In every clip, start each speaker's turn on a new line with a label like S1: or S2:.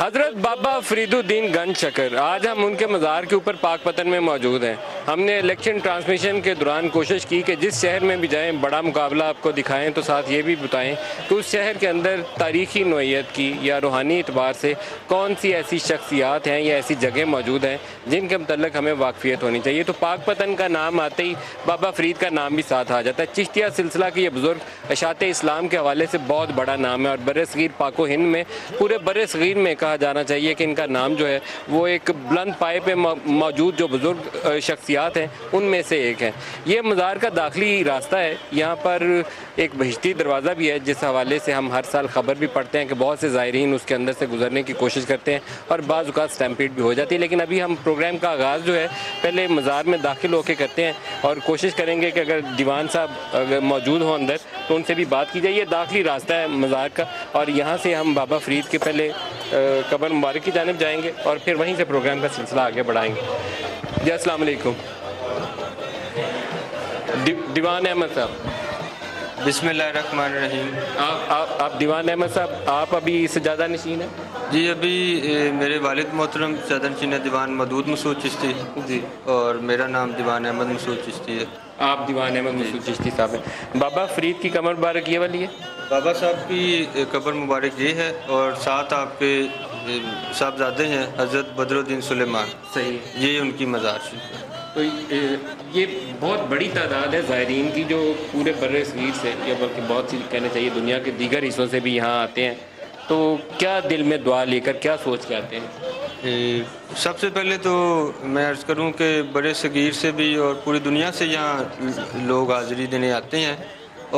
S1: حضرت بابا فرید الدین گنج شکر، آج ہم ان کے مزار کے اوپر پاک پتن میں موجود ہیں۔ ہم نے الیکشن ٹرانسمیشن کے دوران کوشش کی کہ جس شہر میں بھی جائیں بڑا مقابلہ آپ کو دکھائیں، تو ساتھ یہ بھی بتائیں کہ اس شہر کے اندر تاریخی نوعیت کی یا روحانی اعتبار سے کون سی ایسی شخصیات ہیں یا ایسی جگہ موجود ہیں جن کے متعلق ہمیں واقفیت ہونی چاہیے۔ تو پاک پتن کا نام آتے ہی بابا فرید کا نام بھی ساتھ آ جاتا ہے۔ چشتیہ سلسلہ کے یہ بزرگ اشاعت اسلام کے حوالے سے بہت بڑا نام ہے، اور بر صغیر پاک و ہند میں، پورے بر صغیر میں کہا جانا چاہیے کہ ان کا نام جو ہے وہ ایک بلند پائے پہ موجود جو بزرگ شخصیات ہیں ان میں سے ایک ہے۔ یہ مزار کا داخلی راستہ ہے، یہاں پر ایک بہشتی دروازہ بھی ہے جس حوالے سے ہم ہر سال خبر بھی پڑھتے ہیں کہ بہت سے زائرین اس کے اندر سے گزرنے کی کوشش کرتے ہیں اور بعض اوقات سٹیمپیڈ بھی ہو جاتی ہے۔ لیکن ابھی ہم پروگرام کا آغاز جو ہے پہلے مزار میں داخل ہو کے کرتے ہیں اور کوشش کریں گے کہ اگر دیوان صاحب اگر موجود ہوں اندر تو ان سے بھی بات کی جائے۔ یہ داخلی راستہ ہے مزار کا، اور یہاں سے ہم بابا فرید کے پہلے قبر مبارک کی جانب جائیں گے اور پھر وہیں سے پروگرام کا سلسلہ آگے بڑھائیں گے۔ جی السلام علیکم۔ دیوان احمد صاحب،
S2: بسم اللہ الرحمن الرحیم۔
S1: آپ دیوان احمد صاحب، آپ ابھی سجادہ نشین ہیں؟
S2: جی ابھی میرے والد محترم سجادہ نشین ہے دیوان مودود مسعود چشتی جی، اور میرا نام دیوان احمد مسعود چشتی ہے۔
S1: آپ دیوان احمد مسعود چشتی صاحب ہیں۔ بابا فرید کی قبر مبارک یہ والی ہے؟
S2: بابا صاحب کی قبر مبارک یہ ہے، اور ساتھ آپ کے صاحبزادے ہیں حضرت بدر الدین سلیمان،
S1: صحیح،
S2: یہ ان کی مزار شریف ہے۔
S1: تو یہ بہت بڑی تعداد ہے زائرین کی جو پورے بر صغیر سے یا بلکہ بہت سی کہنا چاہیے دنیا کے دیگر حصوں سے بھی یہاں آتے ہیں، تو کیا دل میں دعا لے کر کیا سوچ کے آتے ہیں؟
S2: سب سے پہلے تو میں عرض کروں کہ بر صغیر سے بھی اور پوری دنیا سے یہاں لوگ حاضری دینے آتے ہیں،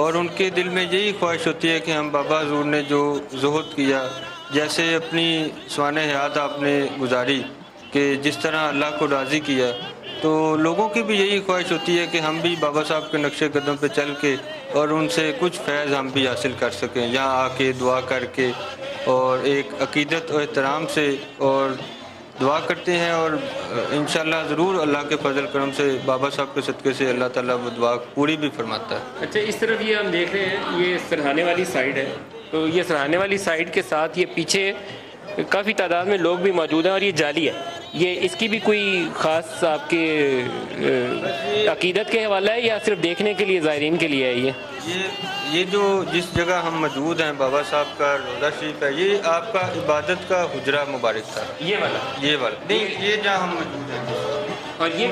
S2: اور ان کے دل میں یہی خواہش ہوتی ہے کہ ہم بابا حضور نے جو زہد کیا، جیسے اپنی سوانح حیات آپ نے گزاری کہ جس طرح اللہ کو راضی کیا، تو لوگوں کی بھی یہی خواہش ہوتی ہے کہ ہم بھی بابا صاحب کے نقش قدم پہ چل کے اور ان سے کچھ فیض ہم بھی حاصل کر سکیں، یہاں آ کے دعا کر کے، اور ایک عقیدت و احترام سے اور دعا کرتے ہیں، اور انشاءاللہ ضرور اللہ کے فضل کرم سے بابا صاحب کے صدقے سے اللہ تعالیٰ وہ دعا پوری بھی فرماتا ہے۔
S1: اچھا، اس طرف یہ ہم دیکھ رہے ہیں یہ سرہانے والی سائیڈ ہے، تو یہ سرہانے والی سائیڈ کے ساتھ یہ پیچھے کافی تعداد میں لوگ بھی موجود ہیں، اور یہ جالی ہے، یہ اس کی بھی کوئی خاص آپ کے عقیدت کے حوالہ ہے یا صرف دیکھنے کے لیے زائرین کے لیے ہے؟
S2: یہ جو جس جگہ ہم موجود ہیں بابا صاحب کا روضہ شریف ہے، یہ آپ کا عبادت کا حجرہ مبارک تھا، یہ والا نہیں، یہ جہاں ہم موجود ہیں، اور یہ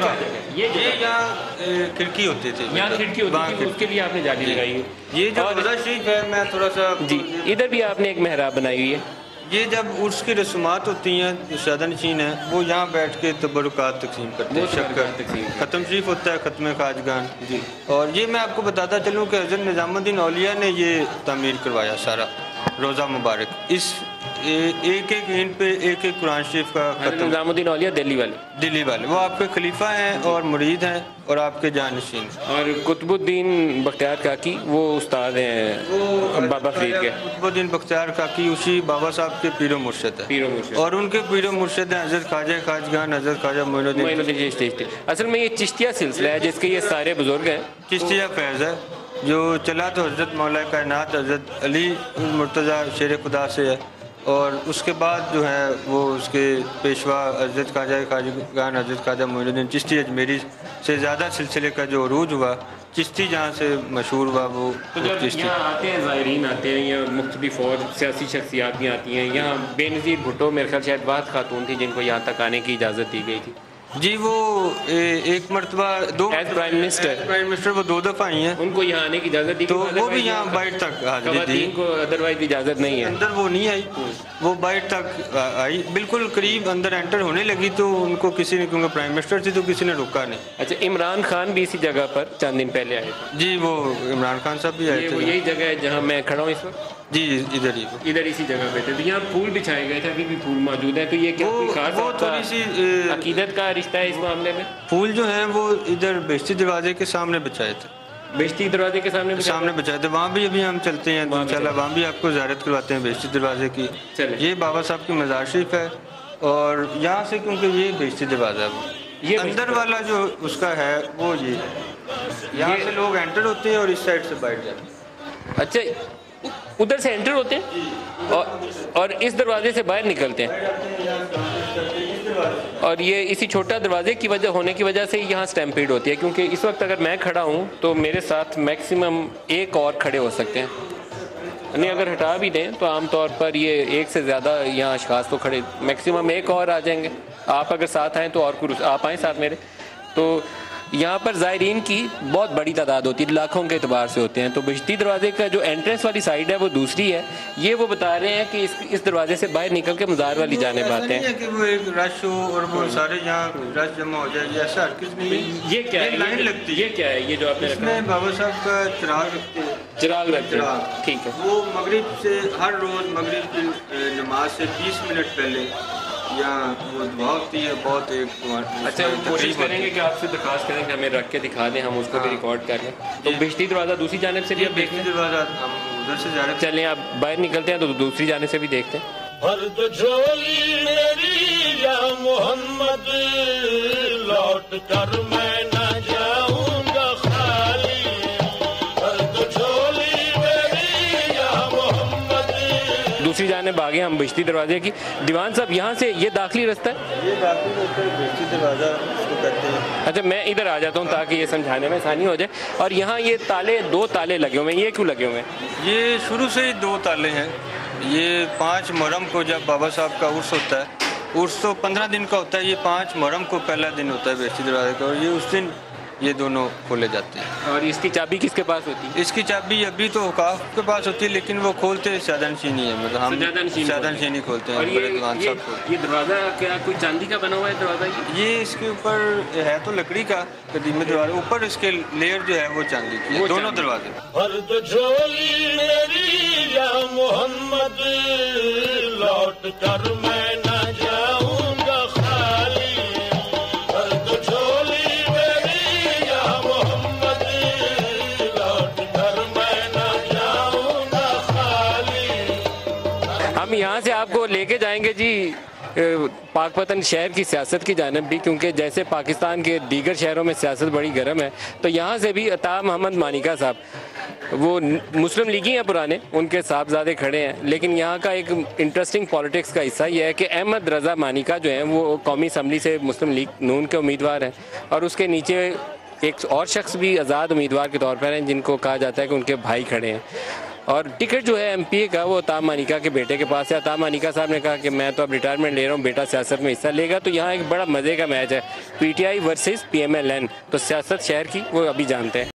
S2: یہاں کھڑکی ہوتی تھی،
S1: یہاں کھڑکی ہوتی تھی، اس کے لیے آپ نے جالی لگائی ہے۔
S2: یہ جو روضہ شریف ہے، میں تھوڑا سا
S1: جی ادھر بھی آپ نے ایک محراب بنائی ہوئی ہے۔
S2: یہ جب عرس کی رسومات ہوتی ہیں جو سادہ نشین ہیں وہ یہاں بیٹھ کے تبرکات تقسیم کرتے ہیں، شکر ختم شریف ہوتا ہے، ختم خواجگان جی، اور یہ میں آپ کو بتاتا چلوں کہ حضرت نظام الدین اولیاء نے یہ تعمیر کروایا سارا روضہ مبارک، اس ایک ایک اینٹ پہ ایک ایک قرآن شریف کا ختم۔
S1: نظام الدین اولیاء دلی والے
S2: وہ آپ کے خلیفہ ہیں اور مرید ہیں اور آپ کے جانشین، اور
S1: قطب الدین بختیار کاکی وہ استاد ہیں بابا فرید کے۔
S2: قطب الدین بختیار کاکی اسی بابا صاحب کے پیر و مرشد ہے، اور ان کے پیر و مرشد ہیں حضرت خواجہ خواجگان حضرت خواجہ معین الدین چشتی۔
S1: اصل میں یہ چشتیہ سلسلہ ہے جس کے یہ سارے بزرگ ہیں،
S2: چشتیہ فیض ہے جو چلا تو حضرت مولا کائنات حضرت علی مرتضیٰ شیر خدا سے ہے، اور اس کے بعد جو ہے وہ اس کے پیشوا حضرت خواجہ خواجگان حضرت خواجہ معین الدین چشتی اجمیری سے زیادہ سلسلے کا جو عروج ہوا، چشتی جہاں سے مشہور ہوا وہ چشتی۔
S1: یہاں آتے ہیں زائرین آتے ہیں، یہ مختلف اور سیاسی شخصیات بھی آتی ہیں، یہاں بے نظیر بھٹو میرے خیال شاید واحد خاتون تھی جن کو یہاں تک آنے کی اجازت دی گئی تھی۔
S2: جی وہ ایک مرتبہ
S1: پرائم منسٹر
S2: وہ 2 دفعہ آئی ہیں،
S1: ان کو یہاں آنے کی اجازت دی،
S2: تو وہ بھی یہاں باہر تک حاضری دی،
S1: خواتین کو ادروائز اجازت نہیں ہے،
S2: اندر وہ نہیں آئی، وہ باہر تک آئی، بالکل قریب اندر انٹر ہونے لگی تو ان کو کسی نے، کیونکہ پرائم منسٹر تھی تو کسی نے روکا نہیں۔
S1: اچھا، عمران خان بھی اسی جگہ پر چند دن پہلے آئے تھے؟
S2: جی وہ عمران خان صاحب بھی آئے تھے،
S1: یہی جگہ ہے جہاں میں کھڑا ہوں اس وقت؟
S2: جی ادھر
S1: اسی جگہ پہ تھے، تو یہاں پھول بچھائے گئے تھے، ابھی بھی پھول موجود ہے، تو یہ کیا کوئی خاص
S2: تھوڑی سی
S1: عقیدت کا رشتہ ہے اس معاملے میں؟
S2: پھول جو ہیں وہ ادھر بہشتی دروازے کے سامنے بچھائے تھے،
S1: بہشتی دروازے کے سامنے
S2: بچائے تھے، وہاں بھی ابھی ہم چلتے ہیں انشاءاللہ، وہاں بھی آپ کو زیارت کرواتے ہیں بہشتی دروازے کی۔ یہ بابا صاحب کی مزار شریف ہے، اور یہاں سے کیونکہ یہ بہشتی دروازہ ہے، وہ اندر والا جو اس کا ہے وہ یہ یہاں سے لوگ انٹر ہوتے ہیں اور اس سائڈ سے باہر جاتے ہیں۔
S1: اچھا، ادھر سے انٹر ہوتے ہیں اور اس دروازے سے باہر نکلتے ہیں، اور یہ اسی چھوٹا دروازے کی وجہ ہونے کی وجہ سے یہاں سٹیمپیڈ ہوتی ہے، کیونکہ اس وقت اگر میں کھڑا ہوں تو میرے ساتھ میکسیمم ایک اور کھڑے ہو سکتے ہیں، نہیں اگر ہٹا بھی دیں تو عام طور پر یہ ایک سے زیادہ یہاں اشخاص تو کھڑے، میکسیمم ایک اور آ جائیں گے، آپ اگر ساتھ آئیں تو اور کوئی آپ آئیں ساتھ میرے، تو یہاں پر زائرین کی بہت بڑی تعداد ہوتی ہے، لاکھوں کے اعتبار سے ہوتے ہیں۔ تو بہشتی دروازے کا جو انٹرنس والی سائڈ ہے وہ دوسری ہے، یہ وہ بتا رہے ہیں کہ اس دروازے سے باہر نکل کے مزار والی جانب آتے ہیں۔
S2: کہ وہ ایک رش ہو اور وہ سارے یہاں رش جمع ہو جائے، یہ ایسا ہرگز نہیں۔
S1: یہ کیا ہے؟
S2: لائن لگتی ہے۔
S1: یہ کیا ہے یہ جو آپ نے
S2: اس میں بابا صاحب کا چراغ رکھتے ہیں،
S1: چراغ رکھتے ہیں، ٹھیک ہے۔
S2: وہ مغرب سے ہر روز مغرب کی نماز سے 20 منٹ پہلے یہاں وہ دعا ہوتی ہے، بہت ایک
S1: اچھا کوشش کریں گے کہ آپ سے درخواست کریں کہ ہمیں رکھ کے دکھا دیں، ہم اس کو بھی ریکارڈ کر لیں۔ تو بہشتی دروازہ دوسری جانب سے بھی آپ دیکھ لیں،
S2: دروازہ ہم ادھر سے جا رہے ہیں،
S1: چلیں آپ باہر نکلتے ہیں تو دوسری جانب سے بھی دیکھتے ہیں۔
S3: فرد جھولی میری یا محمد، لوٹ کر میں نہ جاؤں گا خالی، فرد جھولی میری یا محمد۔
S1: دوسری جانب آگے ہم بہشتی دروازے کی، دیوان صاحب یہاں سے یہ داخلی رستہ ہے؟
S2: یہ داخل ہوتا ہے بہشتی دروازہ اس کو کہتے ہیں۔
S1: اچھا میں ادھر آ جاتا ہوں تاکہ یہ سمجھانے میں آسانی ہو جائے۔ اور یہاں یہ تالے، 2 تالے لگے ہوئے ہیں، یہ کیوں لگے ہوئے ہیں؟
S2: یہ شروع سے ہی 2 تالے ہیں۔ یہ 5 محرم کو جب بابا صاحب کا عرس ہوتا ہے، عرس تو 15 دن کا ہوتا ہے، یہ 5 محرم کو پہلا دن ہوتا ہے بہشتی دروازے کا، اور یہ اس دن یہ دونوں کھولے جاتے ہیں۔
S1: اور اس کی چابی کس کے پاس ہوتی ہے؟
S2: اس کی چابی ابھی تو اوقاف کے پاس ہوتی ہے، لیکن وہ کھولتے سیادہ نشینی ہے، مطلب ہم سیادہ نشینی کھولتے ہیں،
S1: اور
S2: بڑے دیوان صاحب کھولتے
S1: یہ دروازہ کیا کوئی چاندی کا بنا ہوا ہے دروازہ یہ؟
S2: ہیں۔ یہ اس کے اوپر ہے تو لکڑی کا قدیم دروازہ، اوپر اس کے لیئر جو ہے وہ چاندی کی ہے، دونوں دروازے۔
S3: فرد جھولی میری یا محمد، لوٹ کر میں نہ جاؤں گا خالی، فرد جھولی میری یا محمد، لوٹ کر میں نہ جاؤں گا خالی۔
S1: ہم یہاں سے آپ کو لے کے جائیں گے جی پاک پتن شہر کی سیاست کی جانب بھی، کیونکہ جیسے پاکستان کے دیگر شہروں میں سیاست بڑی گرم ہے، تو یہاں سے بھی عطا محمد مانیکا صاحب وہ مسلم لیگی ہیں پرانے، ان کے صاحبزادے کھڑے ہیں، لیکن یہاں کا ایک انٹرسٹنگ پالیٹکس کا حصہ یہ ہے کہ احمد رضا مانیکا جو ہیں وہ قومی اسمبلی سے مسلم لیگ نون کے امیدوار ہیں، اور اس کے نیچے ایک اور شخص بھی آزاد امیدوار کے طور پر ہیں جن کو کہا جاتا ہے کہ ان کے بھائی کھڑے ہیں، اور ٹکٹ جو ہے ایم پی اے کا وہ عطا مانیکا کے بیٹے کے پاس ہے۔ عطا مانیکا صاحب نے کہا کہ میں تو اب ریٹائرمنٹ لے رہا ہوں، بیٹا سیاست میں حصہ لے گا، تو یہاں ایک بڑا مزے کا میچ ہے، PTI versus PML N, تو سیاست شہر کی وہ ابھی جانتے ہیں۔